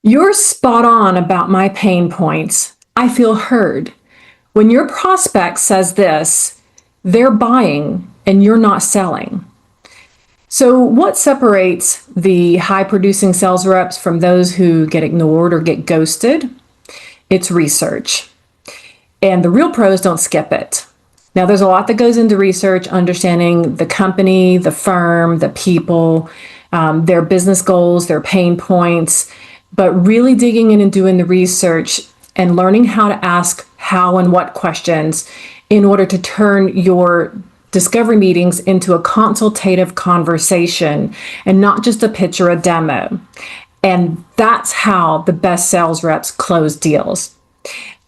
You're spot on about my pain points. I feel heard. When your prospect says this, they're buying and you're not selling. So, what separates the high producing sales reps from those who get ignored or get ghosted? It's research. And the real pros don't skip it. Now, there's a lot that goes into research, understanding the company, the firm, the people, their business goals, their pain points, but really digging in and doing the research and learning how to ask how and what questions in order to turn your discovery meetings into a consultative conversation and not just a pitch or a demo. And that's how the best sales reps close deals.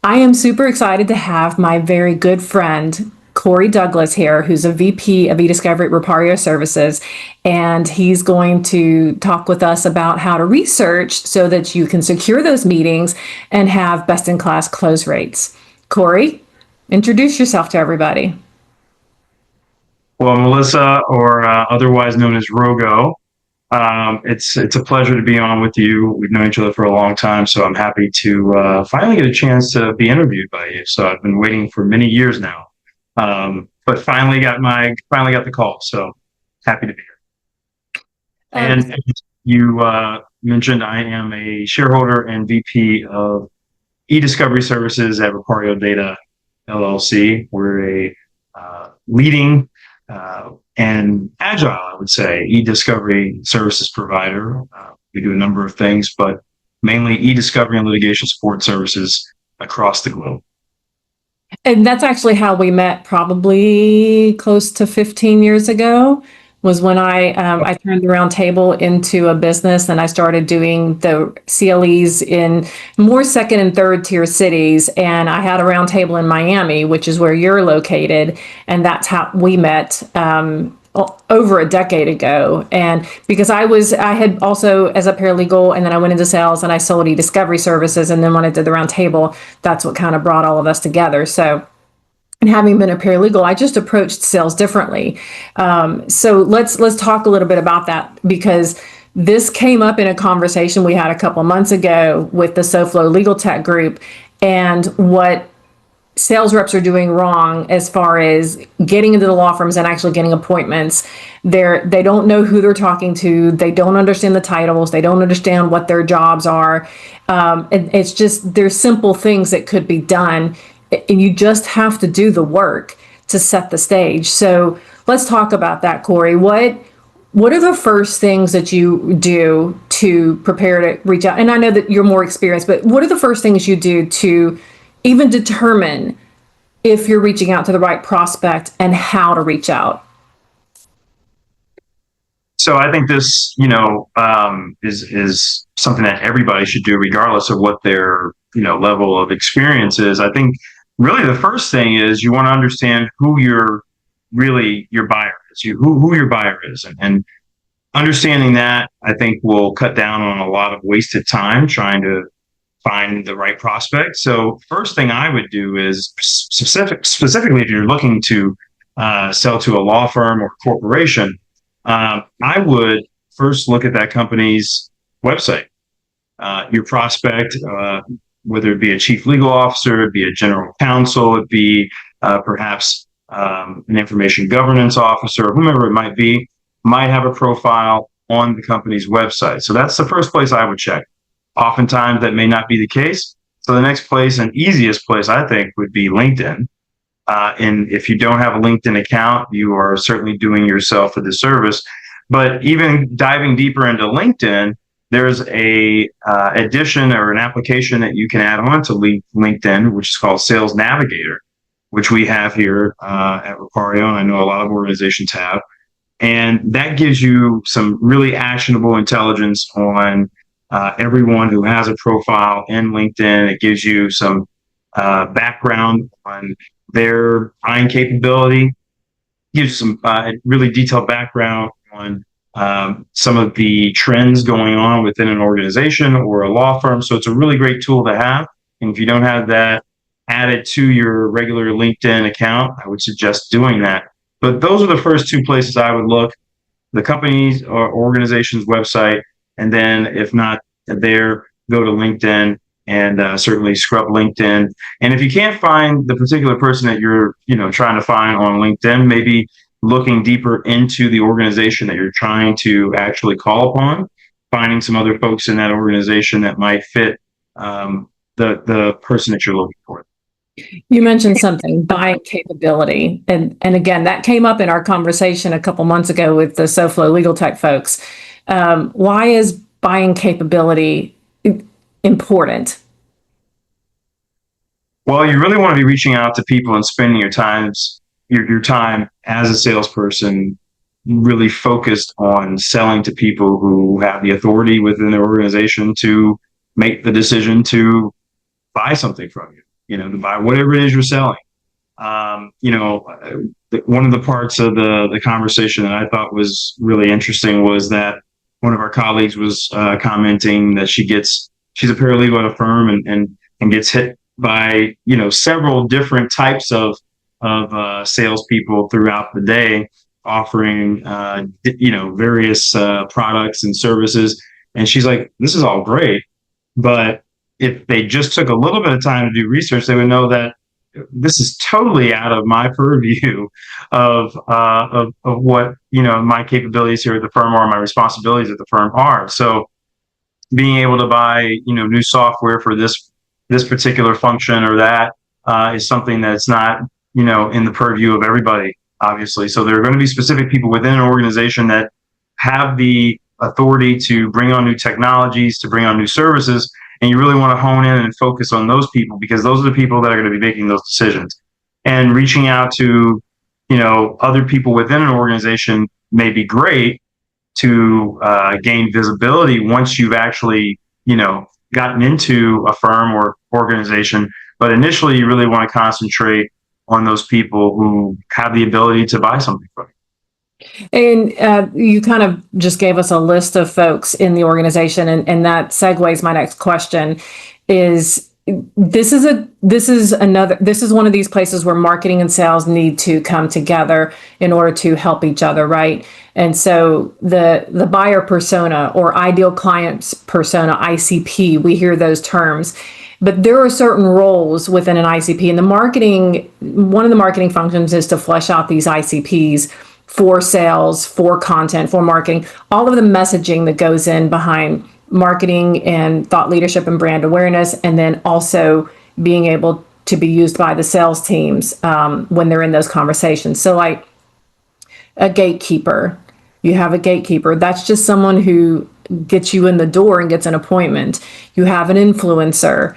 I am super excited to have my very good friend, Corey Douglas here, who's a VP of eDiscovery at Repario Services, and he's going to talk with us about how to research so that you can secure those meetings and have best-in-class close rates. Corey, introduce yourself to everybody. Well, Melissa, or otherwise known as Rogo, it's a pleasure to be on with you. We've known each other for a long time, so I'm happy to finally get a chance to be interviewed by you. So I've been waiting for many years now. But finally got the call, so happy to be here. And as you mentioned, I am a shareholder and VP of eDiscovery Services at Repairio Data LLC. We're a leading and agile, I would say, eDiscovery services provider. We do a number of things, but mainly eDiscovery and litigation support services across the globe. And that's actually how we met, probably close to 15 years ago, was when I turned the round table into a business and I started doing the CLEs in more second and third tier cities. And I had a round table in Miami, which is where you're located. And that's how we met over a decade ago. And because I had also, as a paralegal, and then I went into sales and I sold eDiscovery services. And then when I did the round table, that's what kind of brought all of us together. So, and having been a paralegal, I just approached sales differently. So let's talk a little bit about that, because this came up in a conversation we had a couple months ago with the SoFlo Legal Tech Group, and what sales reps are doing wrong as far as getting into the law firms and actually getting appointments. They don't know who they're talking to. They don't understand the titles. They don't understand what their jobs are. And it's just, there's simple things that could be done, and you just have to do the work to set the stage. So let's talk about that, Corey. What are the first things that you do to prepare to reach out? And I know that you're more experienced, but what are the first things you do to even determine if you're reaching out to the right prospect and how to reach out? So I think this, is something that everybody should do, regardless of what their, level of experience is. I think really the first thing is you want to understand who your buyer is, who your buyer is, and understanding that, I think, will cut down on a lot of wasted time trying to find the right prospect. So first thing I would do is specifically if you're looking to sell to a law firm or corporation, I would first look at that company's website. Your prospect, whether it be a chief legal officer, it'd be a general counsel, it'd be perhaps an information governance officer, whomever it might be, might have a profile on the company's website. So that's the first place I would check. Oftentimes that may not be the case. So the next place and easiest place, I think, would be LinkedIn. And if you don't have a LinkedIn account, you are certainly doing yourself a disservice. But even diving deeper into LinkedIn, there's a addition or an application that you can add on to LinkedIn, which is called Sales Navigator, which we have here at Repario, and I know a lot of organizations have. And that gives you some really actionable intelligence on everyone who has a profile in LinkedIn. It gives you some background on their buying capability, gives some really detailed background on some of the trends going on within an organization or a law firm. So it's a really great tool to have. And if you don't have that added to your regular LinkedIn account, I would suggest doing that. But those are the first two places I would look: the company's or organization's website, and then if not there, go to LinkedIn and certainly scrub LinkedIn. And if you can't find the particular person that you're, trying to find on LinkedIn, maybe looking deeper into the organization that you're trying to actually call upon, finding some other folks in that organization that might fit the person that you're looking for. You mentioned something, buying capability. And again, that came up in our conversation a couple months ago with the SoFlo Legal Tech folks. Why is buying capability important? Well, you really want to be reaching out to people and spending your time as a salesperson really focused on selling to people who have the authority within the organization to make the decision to buy something from you, to buy whatever it is you're selling. One of the parts of the conversation that I thought was really interesting was that one of our colleagues was commenting that she's a paralegal at a firm and gets hit by, several different types of salespeople throughout the day offering, various products and services. And she's like, this is all great, but if they just took a little bit of time to do research, they would know that this is totally out of my purview of what, my capabilities here at the firm or my responsibilities at the firm are. So being able to buy, new software for this particular function or that is something that's not, in the purview of everybody, obviously. So there are going to be specific people within an organization that have the authority to bring on new technologies, to bring on new services. And you really want to hone in and focus on those people because those are the people that are going to be making those decisions. And reaching out to, other people within an organization may be great to gain visibility once you've actually, gotten into a firm or organization. But initially, you really want to concentrate on those people who have the ability to buy something from you. And you kind of just gave us a list of folks in the organization, and that segues my next question. This is one of these places where marketing and sales need to come together in order to help each other, right? And so the buyer persona or ideal client persona, ICP, we hear those terms. But there are certain roles within an ICP, and one of the marketing functions is to flesh out these ICPs for sales, for content, for marketing, all of the messaging that goes in behind marketing and thought leadership and brand awareness, and then also being able to be used by the sales teams when they're in those conversations. So like a gatekeeper, you have a gatekeeper. That's just someone who gets you in the door and gets an appointment. You have an influencer,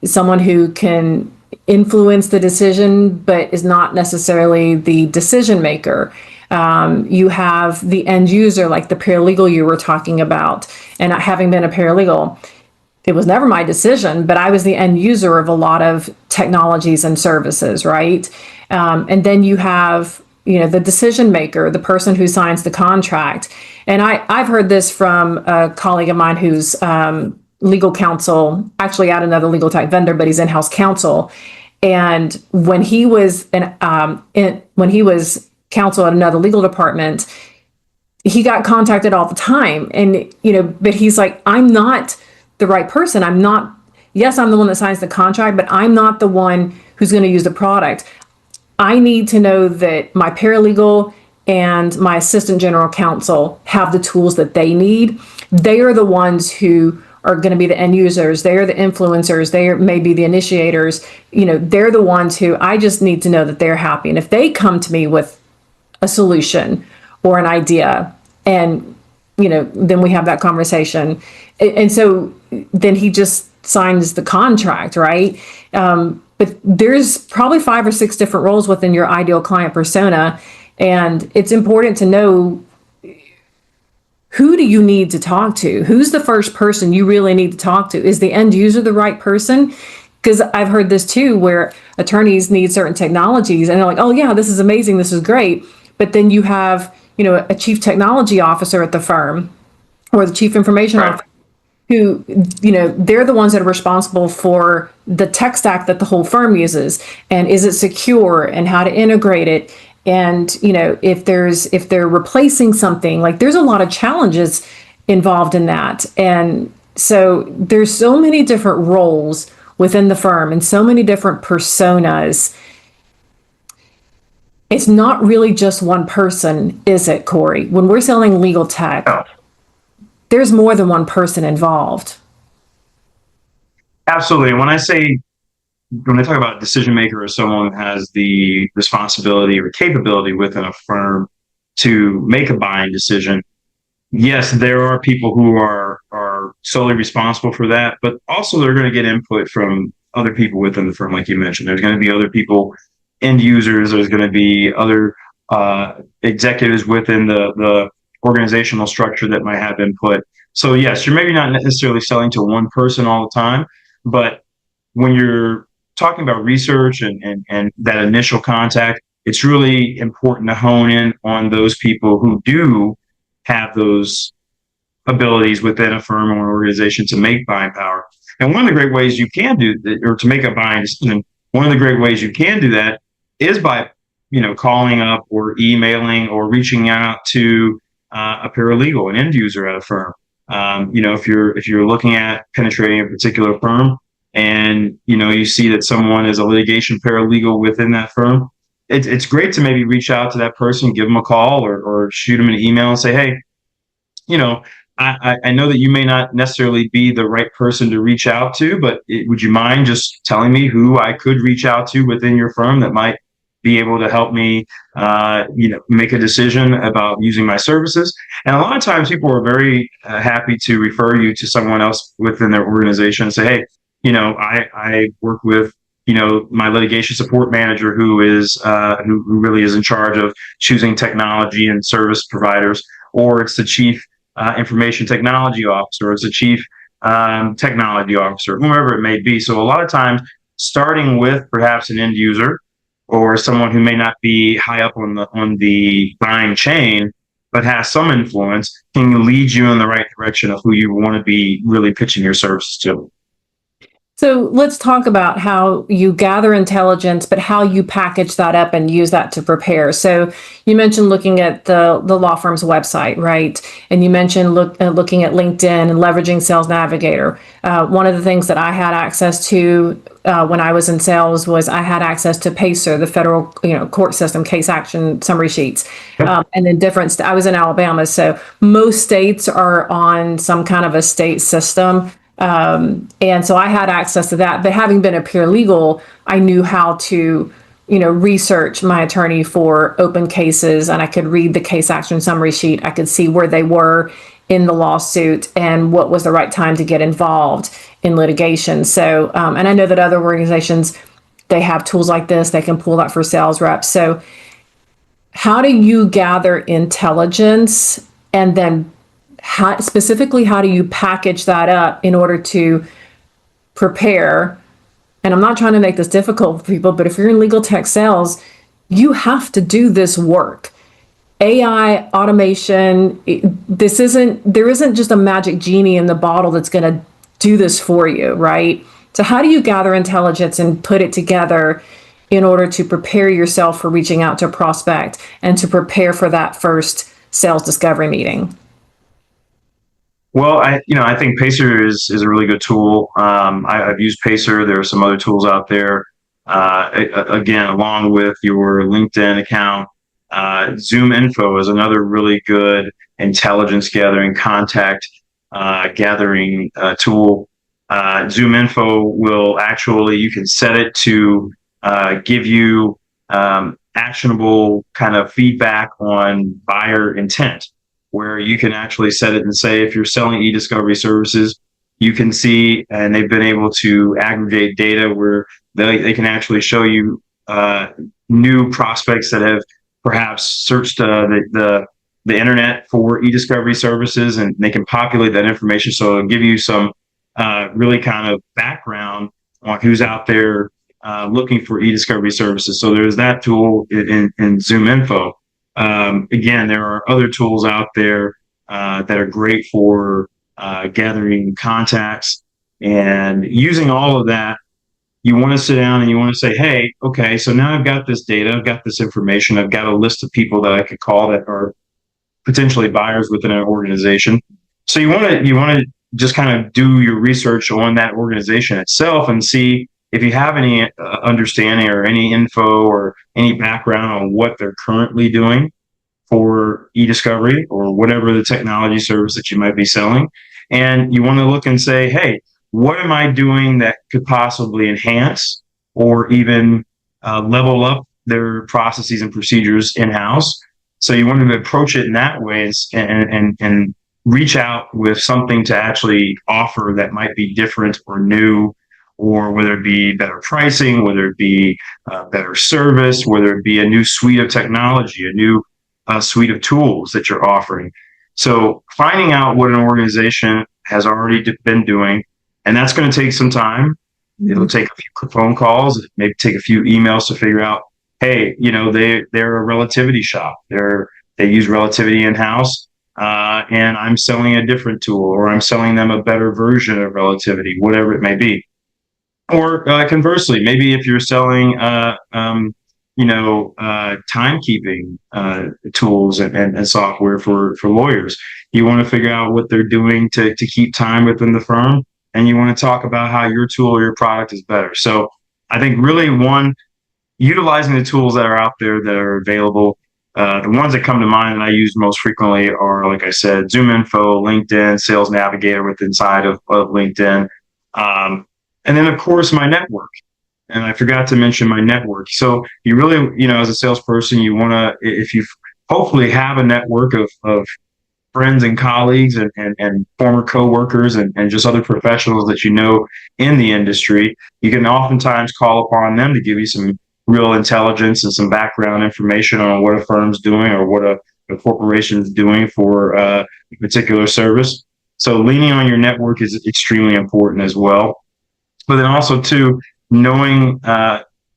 someone who can influence the decision, but is not necessarily the decision maker. You have the end user, like the paralegal you were talking about. And having been a paralegal, it was never my decision, but I was the end user of a lot of technologies and services, right? And then you have, the decision maker, the person who signs the contract. And I've heard this from a colleague of mine who's legal counsel, actually at another legal tech vendor, but he's in-house counsel. And when he was counsel at another legal department, he got contacted all the time. And, but he's like, I'm not the right person. I'm the one that signs the contract, but I'm not the one who's going to use the product. I need to know that my paralegal and my assistant general counsel have the tools that they need. They are the ones who are going to be the end users. They are the influencers. They are maybe the initiators. They're the ones who I just need to know that they're happy. And if they come to me with a solution or an idea, and, then we have that conversation. And so then he just signs the contract, right? But there's probably 5 or 6 different roles within your ideal client persona. And it's important to know, who do you need to talk to? Who's the first person you really need to talk to? Is the end user the right person? Because I've heard this too, where attorneys need certain technologies and they're like, oh yeah, this is amazing, this is great. But then you have, a chief technology officer at the firm or the chief information officer who, they're the ones that are responsible for the tech stack that the whole firm uses. And is it secure and how to integrate it? And, if they're replacing something, like there's a lot of challenges involved in that. And So there's so many different roles within the firm and so many different personas. It's not really just one person, is it, Corey? When we're selling legal No, tech, there's more than one person involved. absolutely. When I talk about decision maker as someone who has the responsibility or capability within a firm to make a buying decision, yes, there are people who are solely responsible for that, but also they're going to get input from other people within the firm, like you mentioned. There's going to be other people, end users. There's going to be other executives within the organizational structure that might have input. So yes, you're maybe not necessarily selling to one person all the time, but when you're talking about research and that initial contact, it's really important to hone in on those people who do have those abilities within a firm or an organization to make buying power. And one of the great ways you can do that, or to make a buying decision, one of the great ways you can do that is by, calling up or emailing or reaching out to a paralegal, an end user at a firm. If you're looking at penetrating a particular firm, and you see that someone is a litigation paralegal within that firm, it's great to maybe reach out to that person, give them a call, or shoot them an email and say, hey, you know, I know that you may not necessarily be the right person to reach out to, but would you mind just telling me who I could reach out to within your firm that might be able to help me, make a decision about using my services? And a lot of times people are very happy to refer you to someone else within their organization and say, hey, I work with, my litigation support manager who is, who really is in charge of choosing technology and service providers, or it's the chief information technology officer, or it's the chief technology officer, whomever it may be. So a lot of times, starting with perhaps an end user or someone who may not be high up on the buying chain, but has some influence, can lead you in the right direction of who you want to be really pitching your services to. So let's talk about how you gather intelligence, but how you package that up and use that to prepare. So you mentioned looking at the law firm's website, right? And you mentioned looking at LinkedIn and leveraging Sales Navigator. One of the things that I had access to when I was in sales was I had access to Pacer, the federal court system case action summary sheets, and then I was in Alabama, so most states are on some kind of a state system. And so I had access to that, but having been a paralegal, I knew how to, research my attorney for open cases, and I could read the case action summary sheet. I could see where they were in the lawsuit and what was the right time to get involved in litigation. So, and I know that other organizations, they have tools like this. They can pull that for sales reps. So how do you gather intelligence, and then how do you package that up in order to prepare? And I'm not trying to make this difficult for people, but if you're in legal tech sales, you have to do this work. AI automation, there isn't just a magic genie in the bottle that's going to do this for you, right? So how do you gather intelligence and put it together in order to prepare yourself for reaching out to a prospect and to prepare for that first sales discovery meeting? Well, I think Pacer is a really good tool. I've used Pacer. There are some other tools out there. Again, along with your LinkedIn account, Zoom Info is another really good intelligence gathering, contact gathering tool. Zoom Info will actually, you can set it to give you actionable kind of feedback on buyer intent, where you can actually set it and say, if you're selling eDiscovery services, you can see, and they've been able to aggregate data where they can actually show you new prospects that have perhaps searched the internet for eDiscovery services, and they can populate that information. So it'll give you some really kind of background on who's out there looking for eDiscovery services. So there's that tool in Zoom Info. Again, there are other tools out there that are great for gathering contacts, and using all of that. You want to sit down and you want to say, hey, okay, so now I've got this data, I've got this information, I've got a list of people that I could call that are potentially buyers within an organization. So you want to just kind of do your research on that organization itself and see if you have any understanding or any info or any background on what they're currently doing for eDiscovery or whatever the technology service that you might be selling. And you want to look and say, hey, what am I doing that could possibly enhance or even level up their processes and procedures in-house? So you want to approach it in that way and reach out with something to actually offer that might be different or new, or whether it be better pricing, whether it be better service, whether it be a new suite of technology, a new suite of tools that you're offering. So finding out what an organization has already been doing, and that's going to take some time. Mm-hmm. It'll take a few phone calls, maybe take a few emails to figure out, hey, they're a relativity shop. They use relativity in-house, and I'm selling a different tool, or I'm selling them a better version of relativity, whatever it may be. Or conversely, maybe if you're selling timekeeping tools and software for lawyers, you want to figure out what they're doing to keep time within the firm, and you want to talk about how your tool or your product is better. So I think really utilizing the tools that are out there that are available. The ones that come to mind that I use most frequently are, like I said, ZoomInfo, LinkedIn, Sales Navigator with inside of LinkedIn. And then, of course, my network. And I forgot to mention my network. So you really, as a salesperson, you want to, if you hopefully have a network of friends and colleagues and former coworkers and just other professionals that you know in the industry, you can oftentimes call upon them to give you some real intelligence and some background information on what a firm's doing or what a corporation is doing for a particular service. So leaning on your network is extremely important as well. But then also, too, knowing,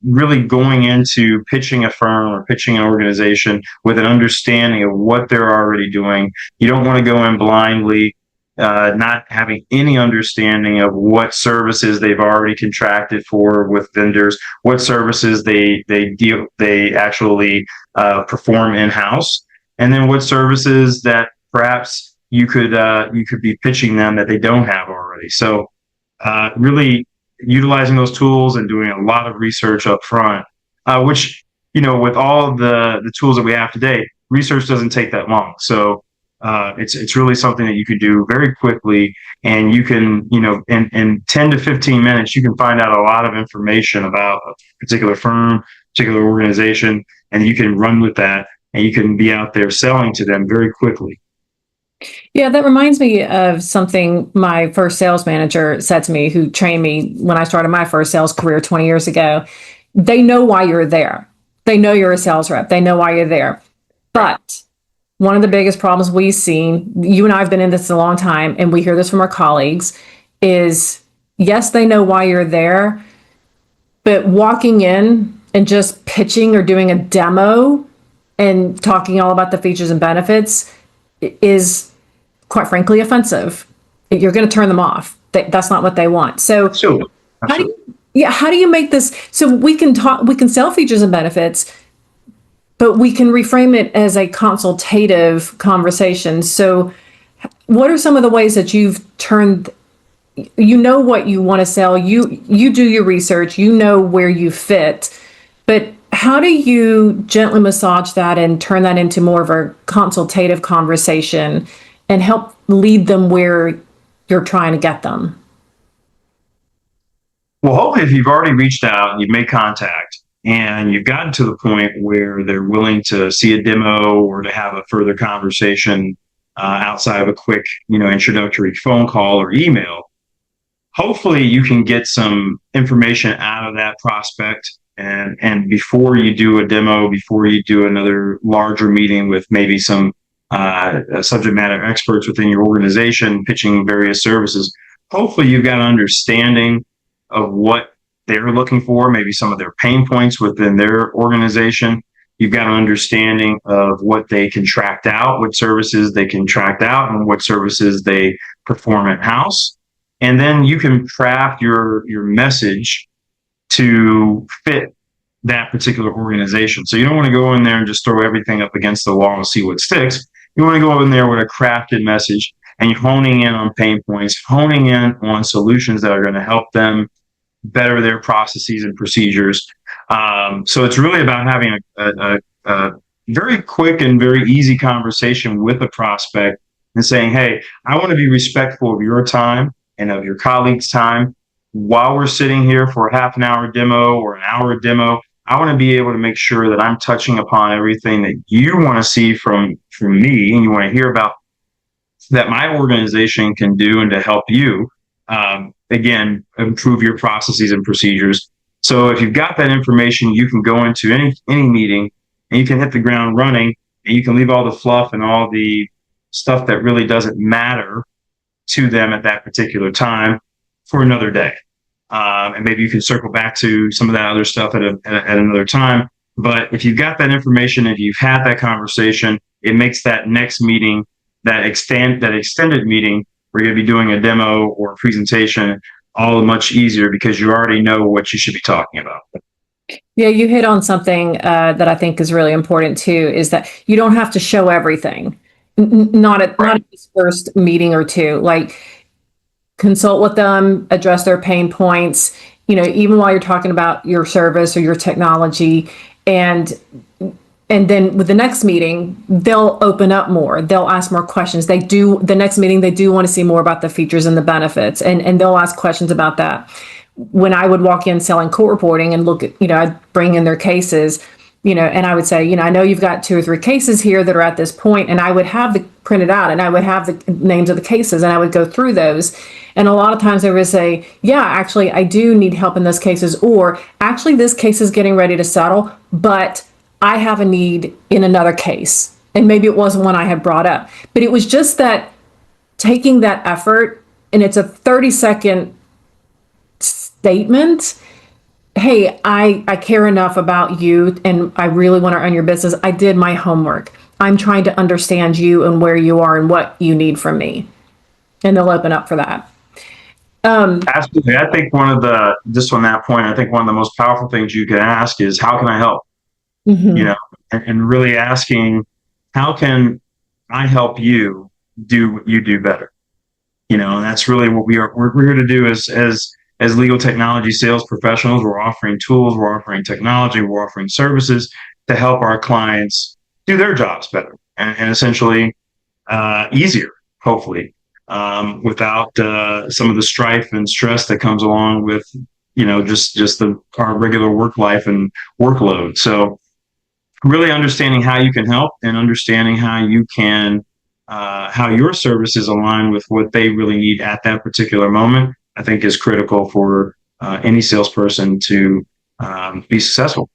really going into pitching a firm or pitching an organization with an understanding of what they're already doing. You don't want to go in blindly, not having any understanding of what services they've already contracted for with vendors, what services they actually perform in-house, and then what services that perhaps you could be pitching them that they don't have already. So really utilizing those tools and doing a lot of research up front, which, with all of the tools that we have today, research doesn't take that long. So it's really something that you can do very quickly, and you can, in 10 to 15 minutes, you can find out a lot of information about a particular firm, particular organization, and you can run with that, and you can be out there selling to them very quickly. Yeah, that reminds me of something my first sales manager said to me, who trained me when I started my first sales career 20 years ago. They know why you're there. They know you're a sales rep. They know why you're there. But one of the biggest problems we've seen, you and I have been in this a long time, and we hear this from our colleagues, is yes, they know why you're there, but walking in and just pitching or doing a demo and talking all about the features and benefits is, quite frankly, offensive. You're going to turn them off. That's not what they want. So Sure. how do you make this, so we can sell features and benefits, but we can reframe it as a consultative conversation. So what are some of the ways that you've turned, what you want to sell, you do your research, where you fit, but how do you gently massage that and turn that into more of a consultative conversation and help lead them where you're trying to get them? Well, hopefully, if you've already reached out and you've made contact and you've gotten to the point where they're willing to see a demo or to have a further conversation outside of a quick, introductory phone call or email, hopefully you can get some information out of that prospect. And before you do a demo, before you do another larger meeting with maybe some subject matter experts within your organization pitching various services, hopefully you've got an understanding of what they're looking for, maybe some of their pain points within their organization. You've got an understanding of what they contract out, what services they contract out, and what services they perform in-house. And then you can craft your message to fit that particular organization. So you don't want to go in there and just throw everything up against the wall and see what sticks. You want to go in there with a crafted message and you're honing in on pain points, honing in on solutions that are going to help them better their processes and procedures. So it's really about having a very quick and very easy conversation with a prospect and saying, hey, I want to be respectful of your time and of your colleagues' time. While we're sitting here for a half an hour demo or an hour demo, I want to be able to make sure that I'm touching upon everything that you want to see from me and you want to hear about that my organization can do and to help you, again, improve your processes and procedures. So if you've got that information, you can go into any meeting and you can hit the ground running, and you can leave all the fluff and all the stuff that really doesn't matter to them at that particular time for another day. And maybe you can circle back to some of that other stuff at another time. But if you've got that information, if you've had that conversation, it makes that next meeting, that extended meeting where you're going to be doing a demo or a presentation all much easier because you already know what you should be talking about. Yeah, you hit on something that I think is really important too, is that you don't have to show everything. Not at this first meeting or two. Like, consult with them, address their pain points, even while you're talking about your service or your technology. And then with the next meeting, they'll open up more. They'll ask more questions. The next meeting, they do want to see more about the features and the benefits, and they'll ask questions about that. When I would walk in selling court reporting and look at, I'd bring in their cases, and I would say, I know you've got 2 or 3 cases here that are at this point, and I would have the printed out and I would have the names of the cases and I would go through those. And a lot of times they would say, yeah, actually, I do need help in those cases, or actually this case is getting ready to settle, but I have a need in another case. And maybe it wasn't one I had brought up, but it was just that taking that effort, and it's a 30-second statement. Hey, I care enough about you and I really want to earn your business. I did my homework. I'm trying to understand you and where you are and what you need from me. And they'll open up for that. Absolutely. I think just on that point, I think one of the most powerful things you can ask is, how can I help? Mm-hmm. And really asking, how can I help you do what you do better? And that's really what we're here to do as legal technology sales professionals. We're offering tools, we're offering technology, we're offering services to help our clients do their jobs better and essentially easier, hopefully, without some of the strife and stress that comes along with just our regular work life and workload. So really understanding how you can help and understanding how you can how your services align with what they really need at that particular moment, I think is critical for any salesperson to be successful.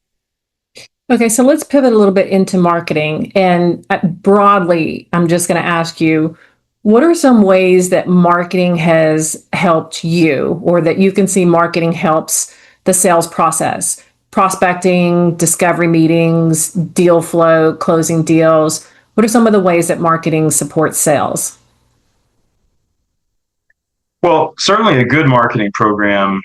Okay, so let's pivot a little bit into marketing. And broadly, I'm just going to ask you, what are some ways that marketing has helped you, or that you can see marketing helps the sales process? Prospecting, discovery meetings, deal flow, closing deals. What are some of the ways that marketing supports sales? Well, certainly a good marketing program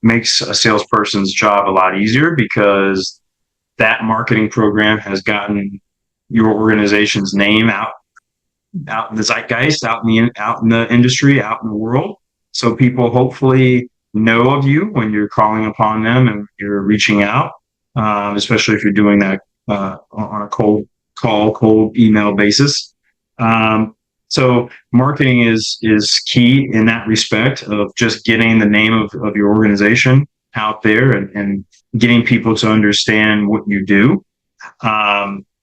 makes a salesperson's job a lot easier, because that marketing program has gotten your organization's name out in the zeitgeist, out in the industry, out in the world. So people hopefully know of you when you're calling upon them and you're reaching out, especially if you're doing that on a cold email basis. So marketing is key in that respect of just getting the name of your organization out there and getting people to understand what you do.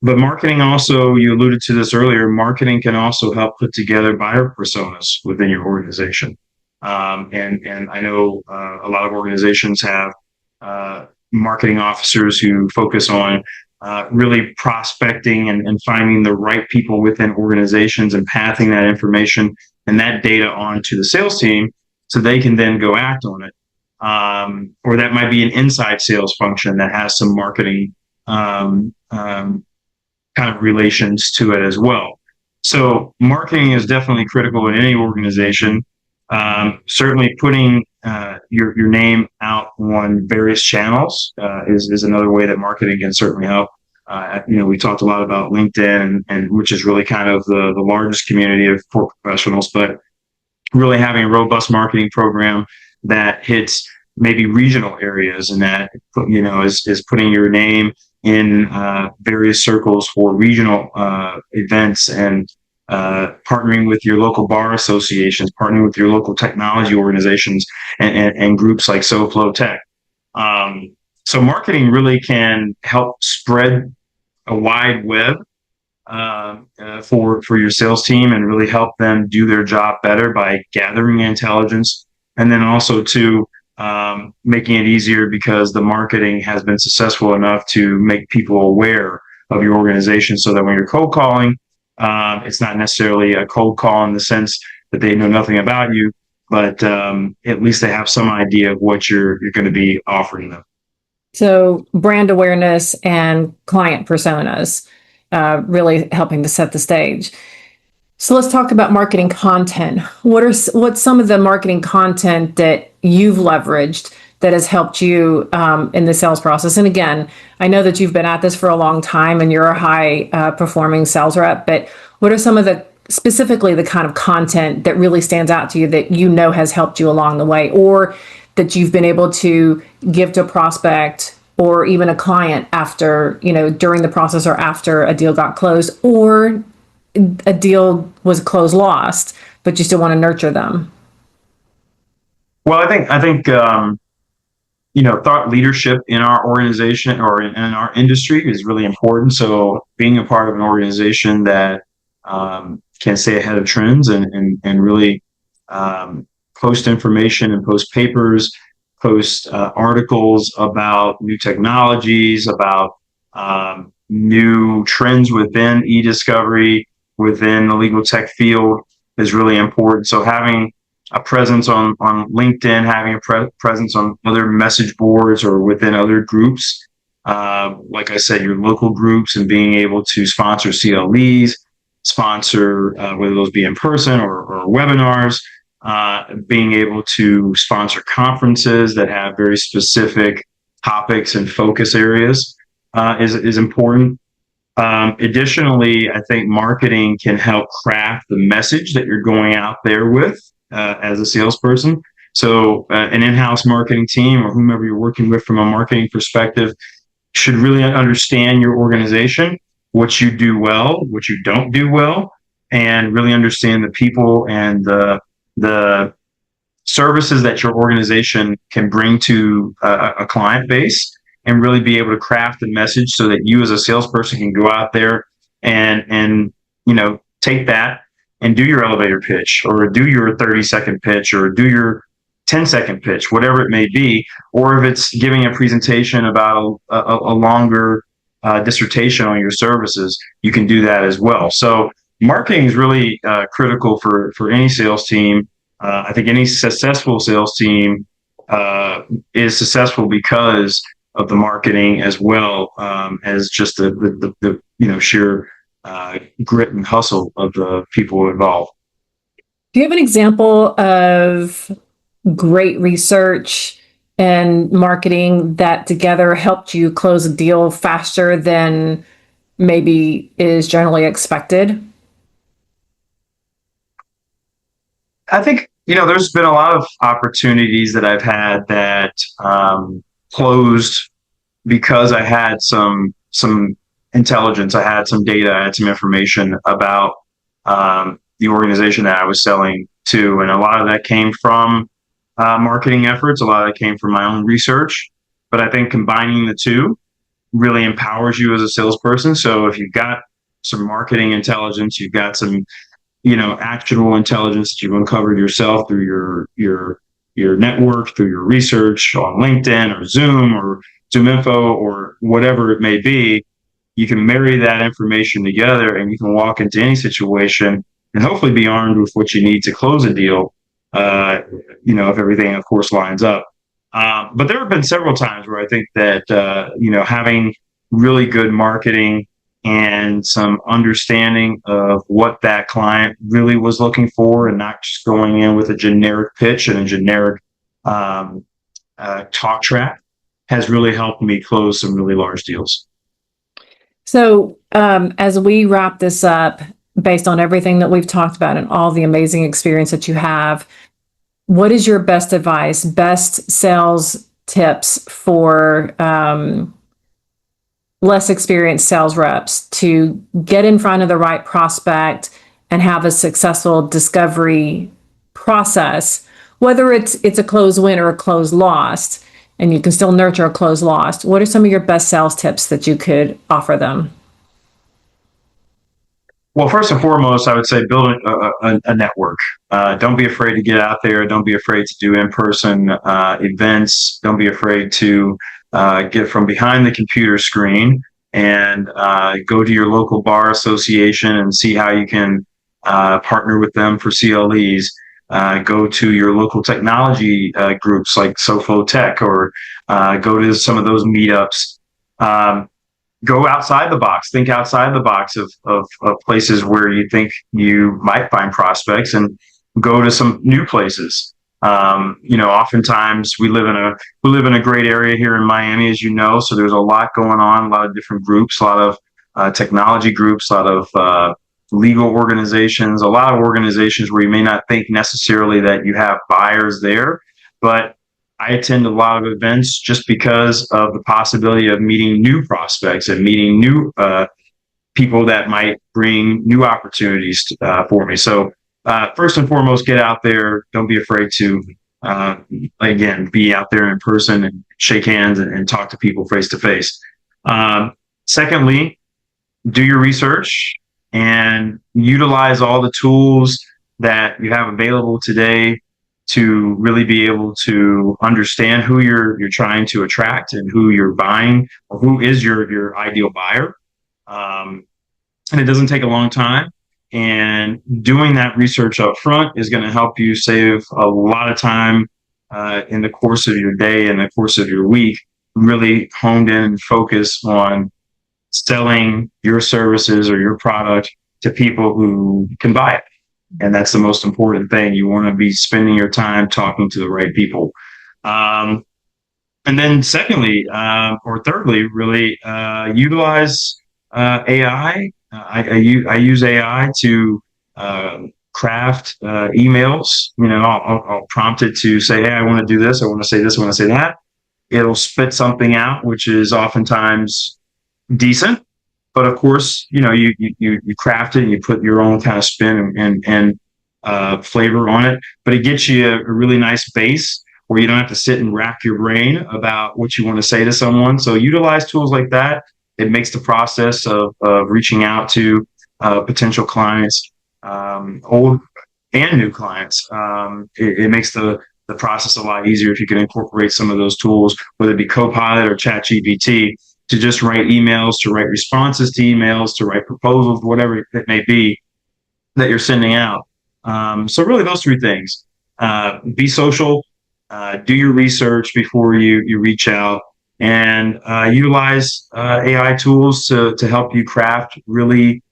But marketing also, you alluded to this earlier, marketing can also help put together buyer personas within your organization. And I know a lot of organizations have marketing officers who focus on really prospecting and finding the right people within organizations and passing that information and that data on to the sales team so they can then go act on it. Or that might be an inside sales function that has some marketing kind of relations to it as well. So marketing is definitely critical in any organization. Certainly putting your name out on various channels is another way that marketing can certainly help. We talked a lot about LinkedIn, and which is really kind of the largest community of corporate professionals, but really having a robust marketing program that hits maybe regional areas, and that is putting your name in various circles for regional events, and partnering with your local bar associations, partnering with your local technology organizations, and groups like SoFlo Tech. So marketing really can help spread a wide web for your sales team, and really help them do their job better by gathering intelligence, and then also to making it easier because the marketing has been successful enough to make people aware of your organization, so that when you're cold calling, it's not necessarily a cold call in the sense that they know nothing about you, but at least they have some idea of what you're going to be offering them. So brand awareness and client personas, really helping to set the stage. So let's talk about marketing content. What's some of the marketing content that you've leveraged that has helped you in the sales process? And again, I know that you've been at this for a long time and you're a high performing sales rep, but what are some of specifically the kind of content that really stands out to you that has helped you along the way, or that you've been able to give to a prospect or even a client after, during the process or after a deal got closed, or a deal was closed lost, but you still want to nurture them? Well, I think thought leadership in our organization or in our industry is really important. So being a part of an organization that can stay ahead of trends, and really post information and post papers, post articles about new technologies, about new trends within eDiscovery, within the legal tech field, is really important. So having a presence on LinkedIn, having a presence on other message boards or within other groups, like I said, your local groups, and being able to sponsor CLEs, sponsor whether those be in person or webinars, being able to sponsor conferences that have very specific topics and focus areas is important. Additionally, I think marketing can help craft the message that you're going out there with as a salesperson. So an in-house marketing team, or whomever you're working with from a marketing perspective, should really understand your organization, what you do well, what you don't do well, and really understand the people and the services that your organization can bring to a client base, and really be able to craft a message so that you as a salesperson can go out there and take that and do your elevator pitch, or do your 30-second pitch, or do your 10-second pitch, whatever it may be. Or if it's giving a presentation about a longer dissertation on your services, you can do that as well. So marketing is really critical for any sales team. I think any successful sales team is successful because of the marketing, as well as just the sheer grit and hustle of the people involved. Do you have an example of great research and marketing that together helped you close a deal faster than maybe is generally expected? I think, there's been a lot of opportunities that I've had that closed because I had some intelligence, I had some data, I had some information about the organization that I was selling to. And a lot of that came from marketing efforts. A lot of that came from my own research. But I think combining the two really empowers you as a salesperson. So if you've got some marketing intelligence, you've got some actionable intelligence that you've uncovered yourself through your network, through your research on LinkedIn or Zoom Info, or whatever it may be, you can marry that information together, and you can walk into any situation and hopefully be armed with what you need to close a deal, if everything, of course, lines up. But there have been several times where I think that, having really good marketing and some understanding of what that client really was looking for, and not just going in with a generic pitch and a generic talk track, has really helped me close some really large deals. So, as we wrap this up, based on everything that we've talked about and all the amazing experience that you have, what is your best advice, best sales tips for less experienced sales reps to get in front of the right prospect and have a successful discovery process, whether it's a close win or a close lost, and you can still nurture a close lost? What are some of your best sales tips that you could offer them? Well, first and foremost, I would say build a network. Don't be afraid to get out there. Don't be afraid to do in-person events. Don't be afraid to get from behind the computer screen and go to your local bar association and see how you can partner with them for CLEs. Go to your local technology groups like Sofo Tech, or go to some of those meetups. Go outside the box, think outside the box of places where you think you might find prospects, and go to some new places. Oftentimes we live in a great area here in Miami, as you know, so there's a lot going on, a lot of different groups, a lot of technology groups, a lot of legal organizations, a lot of organizations where you may not think necessarily that you have buyers there, but I attend a lot of events just because of the possibility of meeting new prospects and meeting new people that might bring new opportunities for me. So first and foremost, get out there. Don't be afraid to, again, be out there in person and shake hands and talk to people face to face. Secondly, do your research and utilize all the tools that you have available today to really be able to understand who you're trying to attract and who you're buying, or who is your ideal buyer. And it doesn't take a long time. And doing that research up front is going to help you save a lot of time in the course of your day and the course of your week, really honed in and focus on selling your services or your product to people who can buy it. And that's the most important thing. You want to be spending your time talking to the right people. And then secondly, or thirdly, really utilize AI. I use AI to craft emails. I'll prompt it to say, hey, I want to do this. I want to say this. I want to say that. It'll spit something out, which is oftentimes decent. But of course, you craft it and you put your own kind of spin and flavor on it. But it gets you a really nice base where you don't have to sit and rack your brain about what you want to say to someone. So utilize tools like that. It makes the process of reaching out to potential clients, old and new clients. It makes the process a lot easier if you can incorporate some of those tools, whether it be Copilot or ChatGPT, to just write emails, to write responses to emails, to write proposals, whatever it may be that you're sending out. So really those three things: be social, do your research before you reach out, and utilize AI tools to help you craft really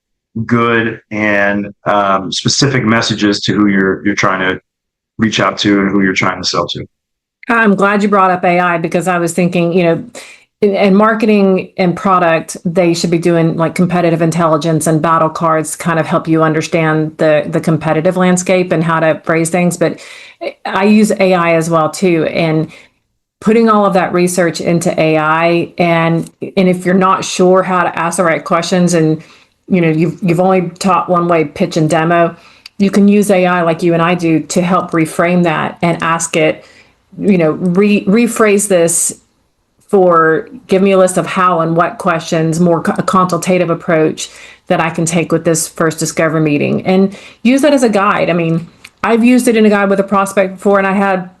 good and specific messages to who you're trying to reach out to and who you're trying to sell to. I'm glad you brought up AI, because I was thinking, in marketing and product, they should be doing like competitive intelligence and battle cards, kind of help you understand the competitive landscape and how to phrase things. But I use AI as well too, and putting all of that research into AI, and if you're not sure how to ask the right questions, and you've only taught one way, pitch and demo, you can use AI like you and I do to help reframe that and ask it, rephrase this give me a list of how and what questions, more a consultative approach that I can take with this first discovery meeting, and use that as a guide. I mean, I've used it in a guide with a prospect before, and I had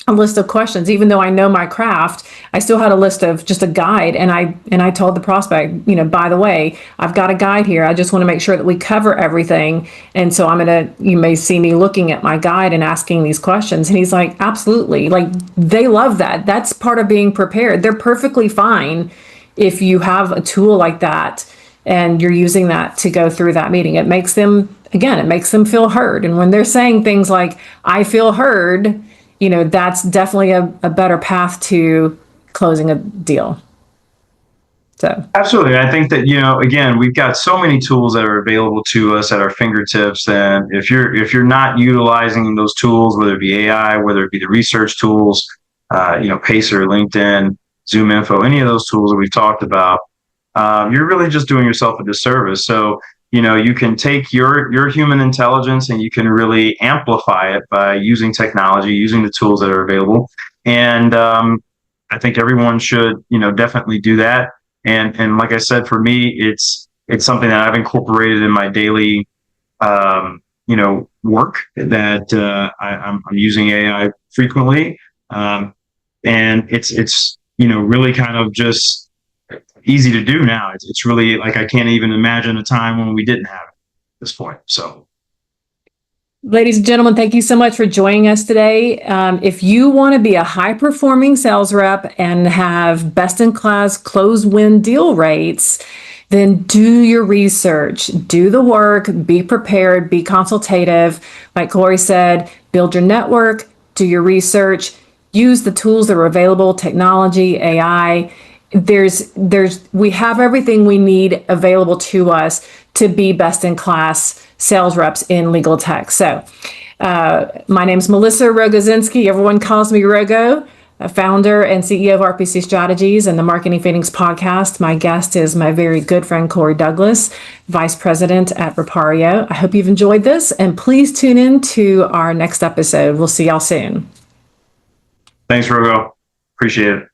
a list of questions. Even though I know my craft, I still had a list of just a guide. And I told the prospect, by the way, I've got a guide here. I just want to make sure that we cover everything. And so you may see me looking at my guide and asking these questions. And he's like, absolutely. Like, they love that. That's part of being prepared. They're perfectly fine if you have a tool like that and you're using that to go through that meeting. It makes them feel heard. And when they're saying things like, I feel heard, that's definitely a better path to closing a deal. So Absolutely. I think that, again, we've got so many tools that are available to us at our fingertips. And if you're not utilizing those tools, whether it be AI, whether it be the research tools, Pacer, LinkedIn, Zoom Info, any of those tools that we've talked about, you're really just doing yourself a disservice. So, you can take your human intelligence and you can really amplify it by using technology, using the tools that are available. And I think everyone should, definitely do that. And like I said, for me, it's something that I've incorporated in my daily, work, that I'm using AI frequently. And it's really kind of just easy to do now. It's really like, I can't even imagine a time when we didn't have it at this point. So. ladies and gentlemen, thank you so much for joining us today. If you want to be a high-performing sales rep and have best-in-class close-win deal rates, then do your research, do the work, be prepared, be consultative. Like Corey said, build your network, do your research, use the tools that are available, technology, AI. We have everything we need available to us to be best in class sales reps in legal tech. So my name is Melissa Rogozinski. Everyone calls me Rogo, founder and CEO of RPC Strategies and the Marketing Phoenix podcast. My guest is my very good friend Corey Douglas, Vice President at Repario. I hope you've enjoyed this, and please tune in to our next episode. We'll see y'all soon. Thanks, Rogo. Appreciate it.